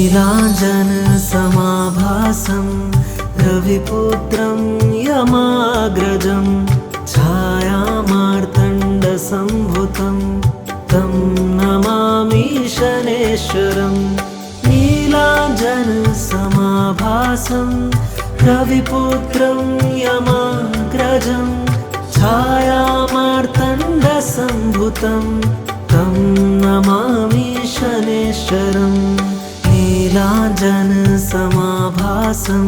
नीलाञ्जनसमाभासं रविपुत्रं यमाग्रजं छायामार्तण्डसम्भुतं तं नमामि शनेश्वरम्। नीलाञ्जनसमाभासं रविपुत्रं यमाग्रजं छायामार्तण्डसम्भुतं तं नमामि शनेश्वरम्। नीलाञ्जनसमाभासं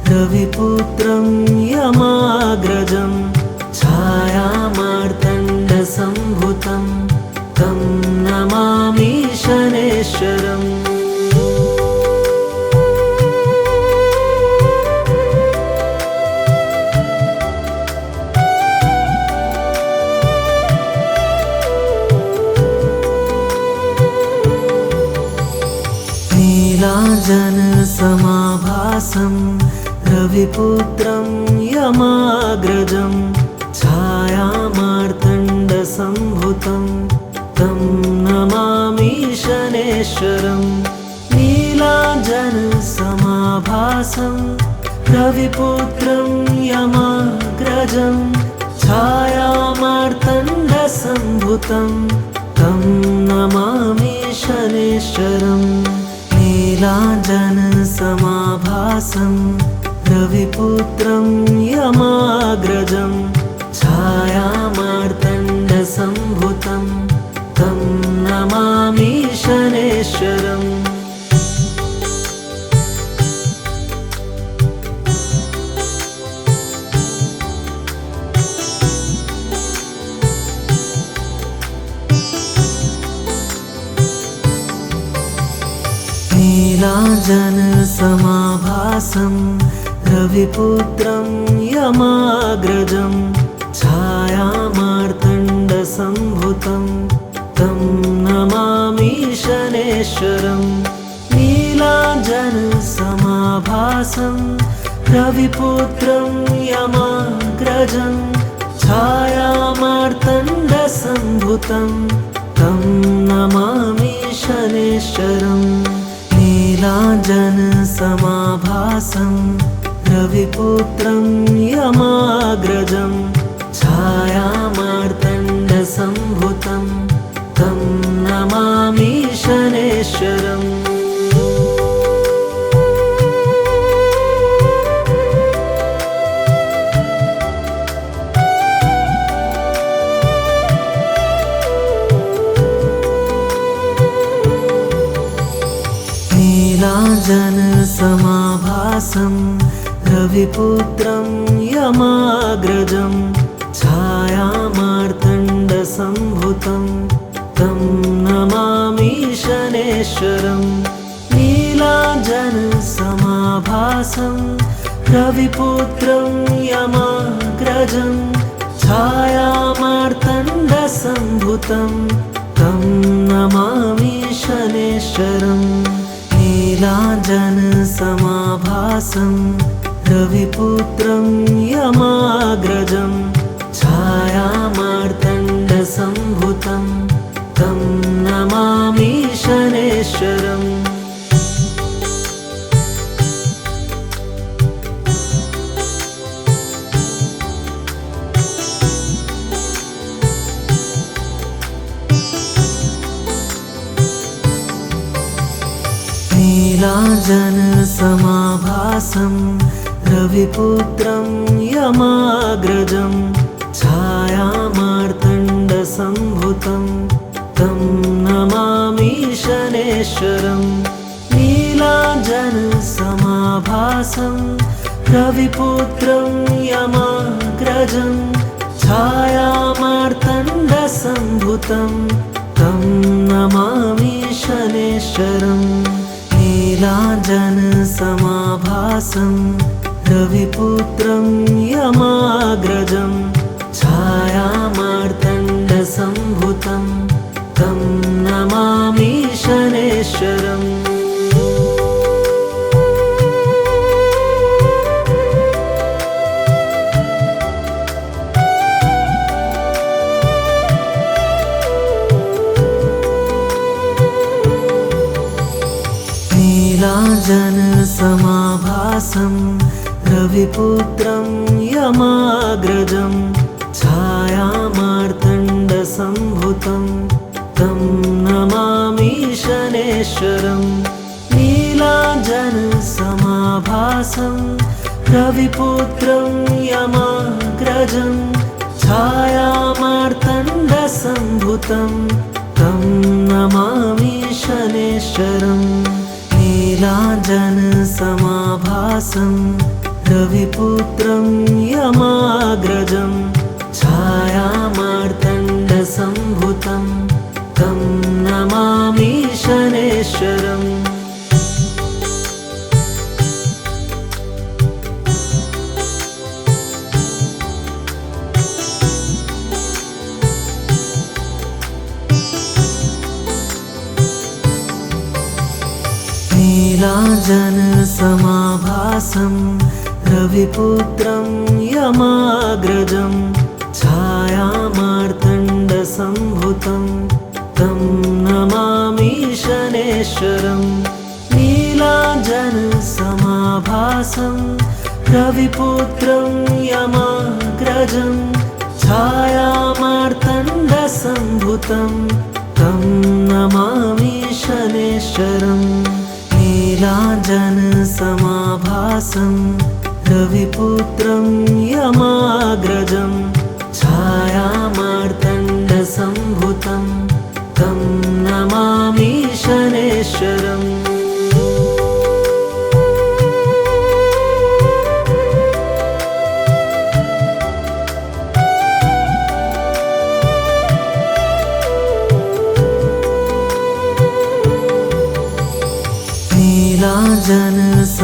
रविपुत्रं यमाग्रजं छायामार्तण्डसम्भुतं तं नमामि शनेश्वरम्। नीलाञ्जनसमाभासं रविपुत्रं यमाग्रजं छायामार्तण्डसम्भुतं तं नमामि शनेश्वरम्। नीलाञ्जनसमाभासं रविपुत्रं यमाग्रजं छायामार्तण्डसम्भुतं तं नमामि शनेश्वरम्। नीलाञ्जनसमाभासं रविपुत्रं यमाग्रजं छायामार्तण्डसम्भुतं तं नमामि शनेश्वरम्। नीलाञ्जनसमाभासं रविपुत्रं यमाग्रजं छायामार्तण्डसम्भुतं तं नमामि शनेश्वरम्। नीलाञ्जनसमाभासं रविपुत्रं यमाग्रजं छायामार्तण्डसम्भुतं तं नमामि शनेश्वरम्। नीलाञ्जनसमाभासं रविपुत्रं यमाग्रजं छायामार्तण्डसम्भुतं तं नमामि शनेश्वरम्। नीलाञ्जनसमाभासं रविपुत्रं यमाग्रजं छायामार्तण्डसम्भुतं तं नमामि शनेश्वरम्। नीलाञ्जनसमाभासं रविपुत्रं यमाग्रजं छायामार्तण्डसम्भुतं तं नमामि शनेश्वरम्। नीलाञ्जनसमाभासं रविपुत्रं यमाग्रजं छायामार्तण्डसम्भुतं तं नमामि शनेश्वरम्। नीलाञ्जनसमाभासं रविपुत्रं यमाग्रजं छायामार्तण्डसम्भुतं तं नमामि शनेश्वरम्। नीलाञ्जनसमाभासं रविपुत्रं यमाग्रजं छायामार्तण्डसम्भुतं तं नमामि शनेश्वरम्। नीलाञ्जनसमाभासं रविपुत्रं यमाग्रजं छायामार्तण्डसम्भुतं तं नमामि शनेश्वरम्। नीलाञ्जनसमाभासं रविपुत्रं यमाग्रजं छायामार्तण्डसम्भुतं तं नमामि शनेश्वरम् नीलाञ्जनसमाभासं रविपुत्रं यमाग्रजं छायामार्तण्डसम्भुतं तं नमामि शनेश्वरम् नीलाञ्जनसमाभासं रविपुत्रं यमाग्रजं छायामार्तण्डसम्भुतं तं नमामि शनेश्वरम् नीलाञ्जनसमाभासं रविपुत्रं यमाग्रजं छायामार्तण्डसम्भुतं तं नमामि शनेश्वरम् नीलाञ्जनसमाभासं रविपुत्रं यमाग्रजं छायामार्तण्डसम्भुतं तं नमामि शनेश्वरम् नीलाञ्जनसमाभासं रविपुत्रं यमाग्रजं छायामार्तण्डसम्भुतं तं नमामि शनेश्वरम्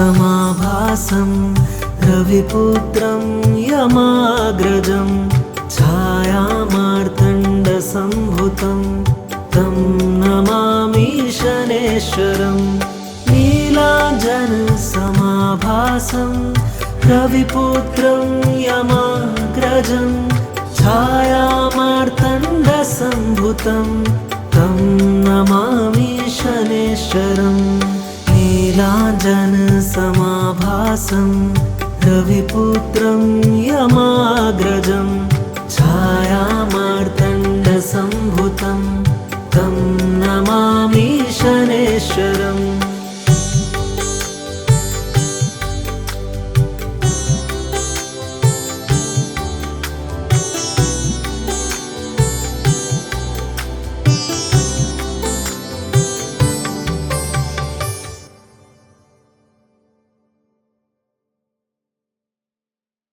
नीलाञ्जनसमाभासं रविपुत्रं यमाग्रजं छायामार्तण्डसम्भुतं तं नमामि शनेश्वरम् नीलाञ्जनसमाभासं रविपुत्रं यमाग्रजं छायामार्तण्डसम्भुतं तं नमामि शनेश्वरम् नीलाञ्जनसमाभासं रविपुत्रं यमाग्रजं छायामार्तण्डसम्भुतं तं नमामि शनेश्वरम्